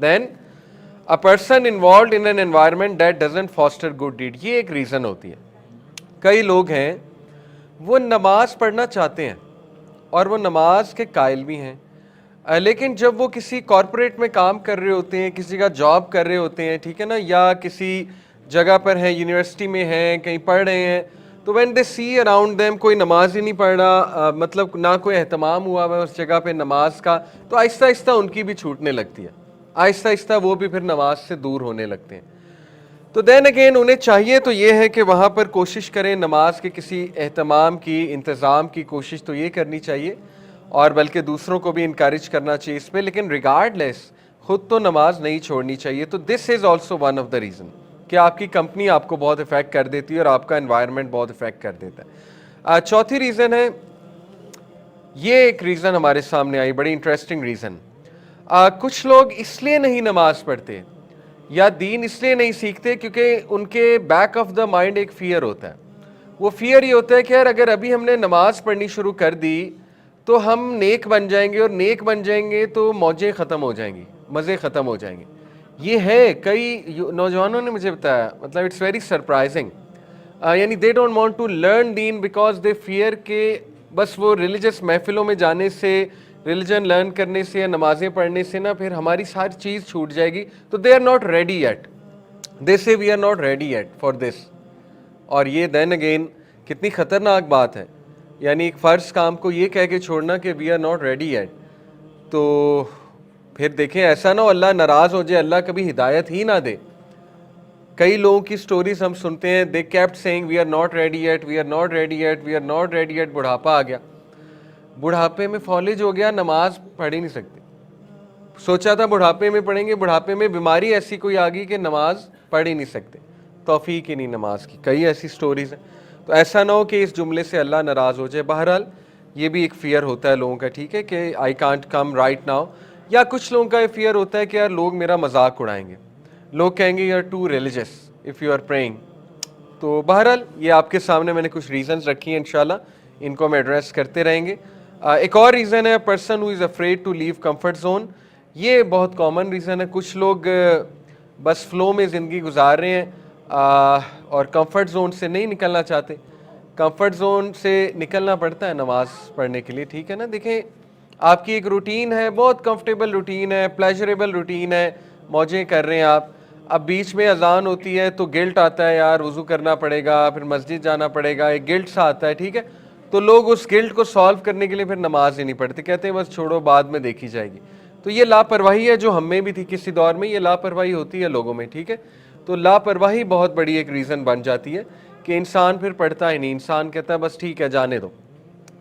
then a person involved in an environment that doesn't foster good deed, یہ ایک reason ہوتی ہے. کئی لوگ ہیں وہ نماز پڑھنا چاہتے ہیں اور وہ نماز کے قائل بھی ہیں, لیکن جب وہ کسی کارپوریٹ میں کام کر رہے ہوتے ہیں, کسی کا جاب کر رہے ہوتے ہیں, ٹھیک ہے نا, یا کسی جگہ پر ہیں, یونیورسٹی میں ہیں, کہیں پڑھ رہے ہیں, تو when they C around them کوئی نماز ہی نہیں پڑھ رہا, مطلب نہ کوئی اہتمام ہوا ہوا ہے اس جگہ پہ نماز کا, تو آہستہ آہستہ ان کی بھی چھوٹنے لگتی ہے, آہستہ آہستہ وہ بھی پھر نماز سے دور ہونے لگتے ہیں. تو دین اگین انہیں چاہیے تو یہ ہے کہ وہاں پر کوشش کریں, نماز کے کسی اہتمام کی, انتظام کی کوشش تو یہ کرنی چاہیے, اور بلکہ دوسروں کو بھی انکریج کرنا چاہیے اس پہ, لیکن ریگارڈ لیس خود تو نماز نہیں چھوڑنی چاہیے. تو this is also one of the reason کہ آپ کی کمپنی آپ کو بہت افیکٹ کر دیتی ہے اور آپ کا انوائرمنٹ بہت افیکٹ کر دیتا ہے. چوتھی ریزن ہے, یہ ایک ریزن ہمارے سامنے آئی, بڑی انٹرسٹنگ ریزن. کچھ لوگ اس لیے نہیں نماز پڑھتے یا دین اس لیے نہیں سیکھتے کیونکہ ان کے بیک آف دا مائنڈ ایک فیئر ہوتا ہے. وہ فیئر یہ ہوتا ہے کہ یار اگر ابھی ہم نے نماز پڑھنی شروع کر دی تو ہم نیک بن جائیں گے, اور نیک بن جائیں گے تو موجیں ختم ہو جائیں گی, مزے ختم ہو جائیں گے. یہ ہے, کئی نوجوانوں نے مجھے بتایا, مطلب اٹس ویری سرپرائزنگ, یعنی they don't want to learn then because they fear کہ بس وہ ریلیجس محفلوں میں جانے سے, ریلیجن لرن کرنے سے یا نمازیں پڑھنے سے نا پھر ہماری ساری چیز چھوٹ جائے گی. تو they are not ready yet, they say we are not ready yet for this. اور یہ دین اگین کتنی خطرناک بات ہے, یعنی ایک فرض کام کو یہ کہہ کے چھوڑنا کہ we are not ready yet. تو پھر دیکھیں ایسا نہ ہو اللہ ناراض ہو جائے, اللہ کبھی ہدایت ہی نہ دے. کئی لوگوں کی سٹوریز ہم سنتے ہیں, they kept saying we are not ready yet, we are not ready yet, we are not ready yet. بڑھاپا آ گیا, بڑھاپے میں فالج ہو گیا, نماز پڑھ ہی نہیں سکتے. سوچا تھا بڑھاپے میں پڑھیں گے, بڑھاپے میں بیماری ایسی کوئی آ گئی کہ نماز پڑھ ہی نہیں سکتے, توفیق ہی نہیں نماز کی. کئی ایسی سٹوریز ہیں. تو ایسا نہ ہو کہ اس جملے سے اللہ ناراض ہو جائے. بہرحال یہ بھی ایک فیئر ہوتا ہے لوگوں کا, ٹھیک ہے, کہ I can't come right now. یا کچھ لوگوں کا یہ فیئر ہوتا ہے کہ یار لوگ میرا مذاق اڑائیں گے, لوگ کہیں گے you are too religious if you are praying. تو بہرحال یہ آپ کے سامنے میں نے کچھ ریزنز رکھی ہیں, انشاءاللہ ان کو ہم ایڈریس کرتے رہیں گے. ایک اور ریزن ہے person who is afraid to leave comfort zone. یہ بہت کامن ریزن ہے. کچھ لوگ بس فلو میں زندگی گزار رہے ہیں اور کمفرٹ زون سے نہیں نکلنا چاہتے. کمفرٹ زون سے نکلنا پڑتا ہے نماز پڑھنے کے لیے, ٹھیک ہے نا. دیکھیں آپ کی ایک روٹین ہے, بہت کمفرٹیبل روٹین ہے, پلیجریبل روٹین ہے, موجیں کر رہے ہیں آپ. اب بیچ میں اذان ہوتی ہے تو گلٹ آتا ہے, یار وضو کرنا پڑے گا, پھر مسجد جانا پڑے گا, ایک گلٹ سا آتا ہے, ٹھیک ہے. تو لوگ اس گلٹ کو سالو کرنے کے لیے پھر نماز ہی نہیں پڑھتے, کہتے ہیں بس چھوڑو بعد میں دیکھی جائے گی. تو یہ لاپرواہی ہے جو ہم میں بھی تھی کسی دور میں, یہ لاپرواہی ہوتی ہے لوگوں میں, ٹھیک ہے. تو لاپرواہی بہت بڑی ایک ریزن بن جاتی ہے کہ انسان پھر پڑھتا ہی نہیں, انسان کہتا ہے بس ٹھیک ہے جانے دو.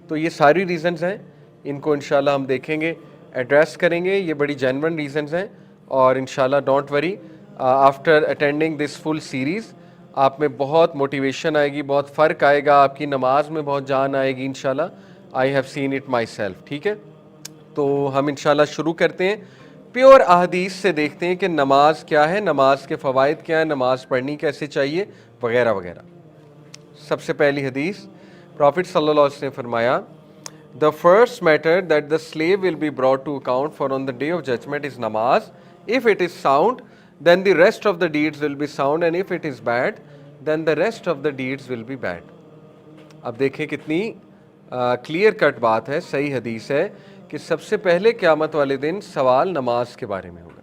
تو یہ ساری ریزنز ہیں, ان کو انشاءاللہ ہم دیکھیں گے, ایڈریس کریں گے. یہ بڑی جینون ریزنز ہیں, اور انشاءاللہ don't worry, after attending this full series آپ میں بہت موٹیویشن آئے گی, بہت فرق آئے گا, آپ کی نماز میں بہت جان آئے گی انشاءاللہ. I have seen it my self, ٹھیک ہے. تو ہم انشاءاللہ شروع کرتے ہیں, پیور احادیث سے دیکھتے ہیں کہ نماز کیا ہے, نماز کے فوائد کیا ہے, نماز پڑھنی کیسے چاہیے, وغیرہ وغیرہ. سب سے پہلی حدیث, پرافٹ صلی اللہ علیہ وسلم نے فرمایا, the first matter that the slave will be brought to account for on the day of judgment is namaz. If it is sound, then the rest of the deeds will be sound, and if it is bad, then the rest of the deeds will be bad. اب دیکھیں کتنی clear cut بات ہے, صحیح حدیث ہے کہ سب سے پہلے قیامت والے دن سوال نماز کے بارے میں ہوگا,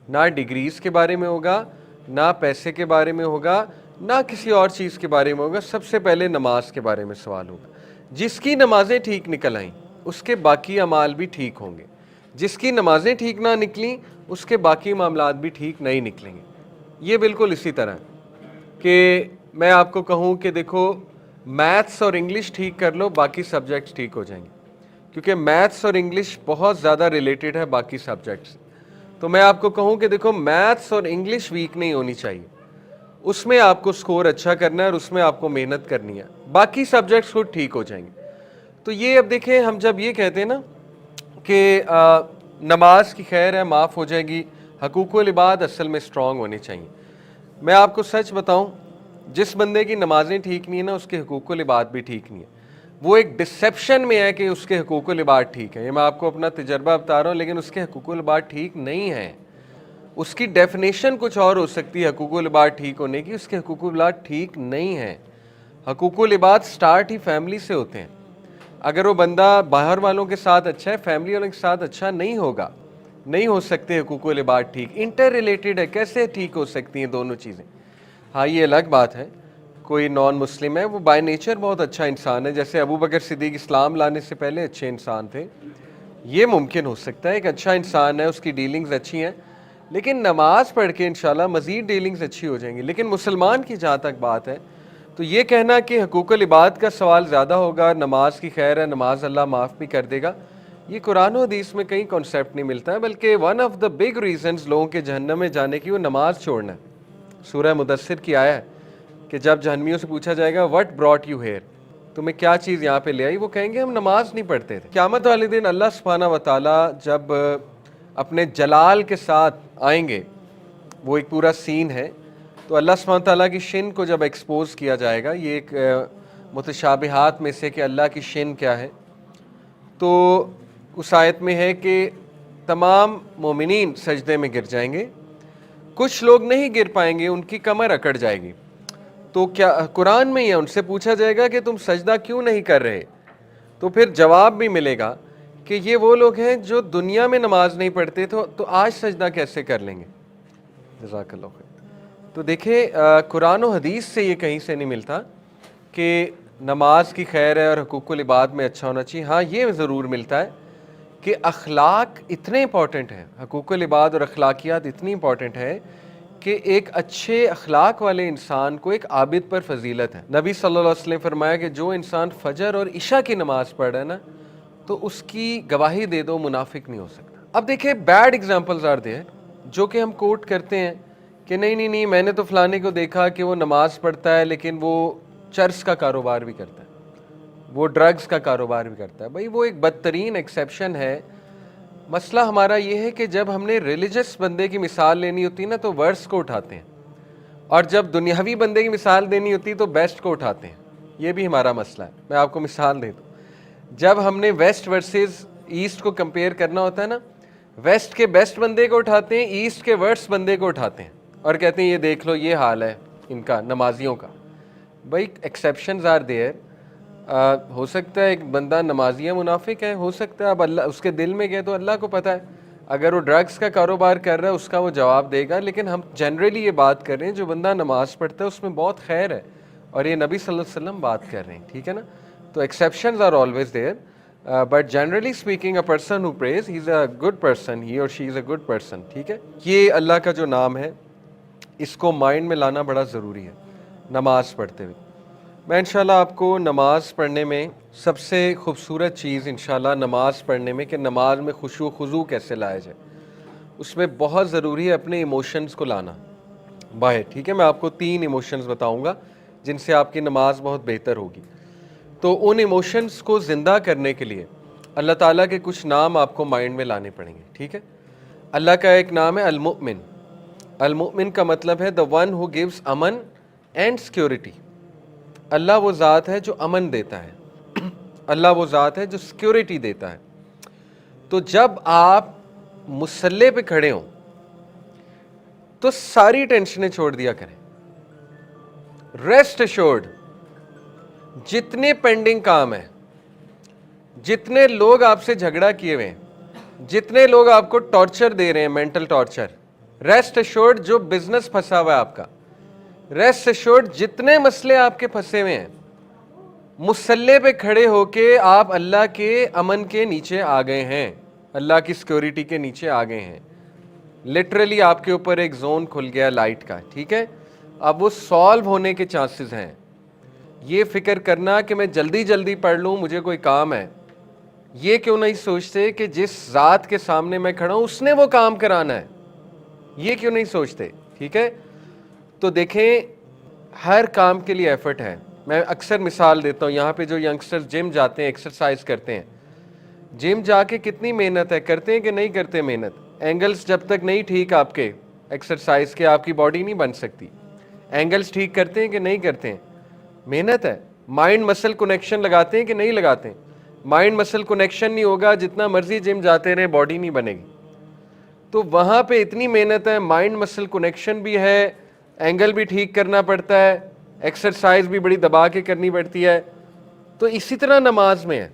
نہ ڈگریز کے بارے میں ہوگا, نہ پیسے کے بارے میں ہوگا, نہ کسی اور چیز کے بارے میں ہوگا. سب سے پہلے نماز کے بارے میں سوال ہوگا. جس کی نمازیں ٹھیک نکل آئیں اس کے باقی اعمال بھی ٹھیک ہوں گے, جس کی نمازیں ٹھیک نہ نکلیں اس کے باقی معاملات بھی ٹھیک نہیں نکلیں گے. یہ بالکل اسی طرح کہ میں آپ کو کہوں کہ دیکھو میتھس اور انگلش ٹھیک کر لو, باقی سبجیکٹس ٹھیک ہو جائیں گے, کیونکہ میتھس اور انگلش بہت زیادہ ریلیٹڈ ہے باقی سبجیکٹس. تو میں آپ کو کہوں کہ دیکھو میتھس اور انگلش ویک نہیں ہونی چاہیے, اس میں آپ کو سکور اچھا کرنا ہے اور اس میں آپ کو محنت کرنی ہے, باقی سبجیکٹس خود ٹھیک ہو جائیں گے. تو یہ اب دیکھیں ہم جب یہ کہتے ہیں نا کہ نماز کی خیر ہے معاف ہو جائے گی, حقوق العباد اصل میں اسٹرانگ ہونے چاہیے. میں آپ کو سچ بتاؤں, جس بندے کی نمازیں ٹھیک نہیں ہیں نا اس کے حقوق العباد بھی ٹھیک نہیں ہے. وہ ایک ڈسیپشن میں ہے کہ اس کے حقوق العباد ٹھیک ہے, یہ میں آپ کو اپنا تجربہ بتا رہا ہوں, لیکن اس کے حقوق العباد ٹھیک نہیں ہیں. اس کی ڈیفینیشن کچھ اور ہو سکتی ہے حقوق العباد ٹھیک ہونے کی، اس کے حقوق العباد ٹھیک نہیں ہیں۔ حقوق العباد سٹارٹ ہی فیملی سے ہوتے ہیں۔ اگر وہ بندہ باہر والوں کے ساتھ اچھا ہے، فیملی والوں کے ساتھ اچھا نہیں ہوگا، نہیں ہو سکتے حقوق العباد ٹھیک۔ انٹر ریلیٹڈ ہے، کیسے ٹھیک ہو سکتی ہیں دونوں چیزیں؟ ہاں یہ الگ بات ہے، کوئی نان مسلم ہے وہ بائی نیچر بہت اچھا انسان ہے، جیسے ابو بکر صدیق اسلام لانے سے پہلے اچھے انسان تھے، یہ ممکن ہو سکتا ہے، ایک اچھا انسان ہے، اس کی ڈیلنگز اچھی ہیں، لیکن نماز پڑھ کے انشاءاللہ مزید ڈیلنگز اچھی ہو جائیں گی۔ لیکن مسلمان کی جہاں تک بات ہے تو یہ کہنا کہ حقوق العباد کا سوال زیادہ ہوگا، نماز کی خیر ہے، نماز اللہ معاف بھی کر دے گا، یہ قرآن و حدیث میں کہیں کانسیپٹ نہیں ملتا ہے، بلکہ one of the big reasons لوگوں کے جہنم میں جانے کی وہ نماز چھوڑنا ہے۔ سورہ مدثر کی آیا ہے کہ جب جہنمیوں سے پوچھا جائے گا وٹ براٹ یو ہیئر، تمہیں کیا چیز یہاں پہ لے آئی، وہ کہیں گے ہم نماز نہیں پڑھتے تھے۔ قیامت والے دن اللہ سبحانہ و تعالیٰ جب اپنے جلال کے ساتھ آئیں گے، وہ ایک پورا سین ہے، تو اللہ سبحانہ و تعالیٰ کی شن کو جب ایکسپوز کیا جائے گا، یہ ایک متشابہات میں سے کہ اللہ کی شن کیا ہے، تو اس آیت میں ہے کہ تمام مومنین سجدے میں گر جائیں گے، کچھ لوگ نہیں گر پائیں گے، ان کی کمر اکڑ جائے گی، تو کیا قرآن میں ان سے پوچھا جائے گا کہ تم سجدہ کیوں نہیں کر رہے، تو پھر جواب بھی ملے گا کہ یہ وہ لوگ ہیں جو دنیا میں نماز نہیں پڑھتے تو آج سجدہ کیسے کر لیں گے۔ جزاک اللہ خیر۔ تو دیکھیں قرآن و حدیث سے یہ کہیں سے نہیں ملتا کہ نماز کی خیر ہے اور حقوق العباد میں اچھا ہونا چاہیے۔ ہاں یہ ضرور ملتا ہے کہ اخلاق اتنے امپورٹنٹ ہیں، حقوق العباد اور اخلاقیات اتنی امپورٹنٹ ہے کہ ایک اچھے اخلاق والے انسان کو ایک عابد پر فضیلت ہے۔ نبی صلی اللہ علیہ وسلم فرمایا کہ جو انسان فجر اور عشاء کی نماز پڑھ رہا ہے نا، تو اس کی گواہی دے دو منافق نہیں ہو سکتا۔ اب دیکھیں بیڈ ایگزامپلز آر دیئر جو کہ ہم کوٹ کرتے ہیں کہ نہیں میں نے تو فلانے کو دیکھا کہ وہ نماز پڑھتا ہے لیکن وہ چرس کا کاروبار بھی کرتا ہے، وہ ڈرگز کا کاروبار بھی کرتا ہے۔ بھائی وہ ایک بدترین ایکسیپشن ہے۔ مسئلہ ہمارا یہ ہے کہ جب ہم نے ریلیجس بندے کی مثال لینی ہوتی ہے نا تو ورس کو اٹھاتے ہیں، اور جب دنیاوی بندے کی مثال دینی ہوتی تو بیسٹ کو اٹھاتے ہیں۔ یہ بھی ہمارا مسئلہ ہے۔ میں آپ کو مثال دے دوں، جب ہم نے ویسٹ ورسز ایسٹ کو کمپیئر کرنا ہوتا ہے نا، ویسٹ کے بیسٹ بندے کو اٹھاتے ہیں، ایسٹ کے ورس بندے کو اٹھاتے ہیں اور کہتے ہیں یہ دیکھ لو یہ حال ہے ان کا نمازیوں کا۔ بھائی ایکسیپشنز آر دیئر، ہو سکتا ہے ایک بندہ نمازی منافق ہے، ہو سکتا ہے، اب اللہ اس کے دل میں گئے تو اللہ کو پتہ ہے، اگر وہ ڈرگز کا کاروبار کر رہا ہے اس کا وہ جواب دے گا، لیکن ہم جنرلی یہ بات کر رہے ہیں جو بندہ نماز پڑھتا ہے اس میں بہت خیر ہے، اور یہ نبی صلی اللہ علیہ وسلم بات کر رہے ہیں، ٹھیک ہے نا۔ تو exceptions are always there, but generally speaking a person who prays he is a good person, he or she is a good person, ٹھیک ہے۔ یہ اللہ کا جو نام ہے اس کو مائنڈ میں لانا بڑا ضروری ہے نماز پڑھتے ہوئے۔ میں انشاءاللہ آپ کو نماز پڑھنے میں سب سے خوبصورت چیز انشاءاللہ نماز پڑھنے میں کہ نماز میں خشوع و خضوع کیسے لایا جائے، اس میں بہت ضروری ہے اپنے ایموشنز کو لانا باہر، ٹھیک ہے۔ میں آپ کو 3 ایموشنز بتاؤں گا جن سے آپ کی نماز بہت بہتر ہوگی۔ تو ان ایموشنز کو زندہ کرنے کے لیے اللہ تعالیٰ کے کچھ نام آپ کو مائنڈ میں لانے پڑیں گے، ٹھیک ہے۔ اللہ کا ایک نام ہے المؤمن۔ المؤمن کا مطلب ہے the one who gives امن اینڈ سیکیورٹی۔ اللہ وہ ذات ہے جو امن دیتا ہے، اللہ وہ ذات ہے جو سیکیورٹی دیتا ہے۔ تو جب آپ مصلی پہ کھڑے ہوں تو ساری ٹینشنیں چھوڑ دیا کریں، ریسٹ ایشورڈ، جتنے پینڈنگ کام ہیں، جتنے لوگ آپ سے جھگڑا کیے ہوئے ہیں، جتنے لوگ آپ کو ٹارچر دے رہے ہیں، مینٹل ٹارچر، ریسٹ ایشورڈ، جو بزنس پھنسا ہوا ہے آپ کا، ریسٹ ایشورڈ، جتنے مسئلے آپ کے پھنسے ہوئے ہیں، مصلی پہ کھڑے ہو کے آپ اللہ کے امن کے نیچے آ گئے ہیں، اللہ کی سیکیورٹی کے نیچے آ گئے ہیں۔ لٹرلی آپ کے اوپر ایک زون کھل گیا لائٹ کا، ٹھیک ہے۔ اب وہ سالو ہونے کے چانسز ہیں۔ یہ فکر کرنا کہ میں جلدی جلدی پڑھ لوں، مجھے کوئی کام ہے، یہ کیوں نہیں سوچتے کہ جس ذات کے سامنے میں کھڑا ہوں اس نے وہ کام کرانا ہے، یہ کیوں نہیں سوچتے، ٹھیک ہے۔ تو دیکھیں ہر کام کے لیے ایفرٹ ہے۔ میں اکثر مثال دیتا ہوں، یہاں پہ جو ینگسٹرز جم جاتے ہیں، ایکسرسائز کرتے ہیں، جم جا کے کتنی محنت ہے، کرتے ہیں کہ نہیں کرتے محنت؟ اینگلز جب تک نہیں ٹھیک آپ کے ایکسرسائز کے، آپ کی باڈی نہیں بن سکتی۔ اینگلز ٹھیک کرتے ہیں کہ نہیں کرتے ہیں؟ محنت ہے۔ مائنڈ مسل کنیکشن لگاتے ہیں کہ نہیں لگاتے ہیں؟ مائنڈ مسل کنیکشن نہیں ہوگا، جتنا مرضی جم جاتے رہے باڈی نہیں بنے گی۔ تو وہاں پہ اتنی محنت ہے, مائنڈ مسل کنیکشن بھی ہے, اینگل بھی ٹھیک کرنا پڑتا ہے, ایکسرسائز بھی بڑی دبا کے کرنی پڑتی ہے. تو اسی طرح نماز میں ہے.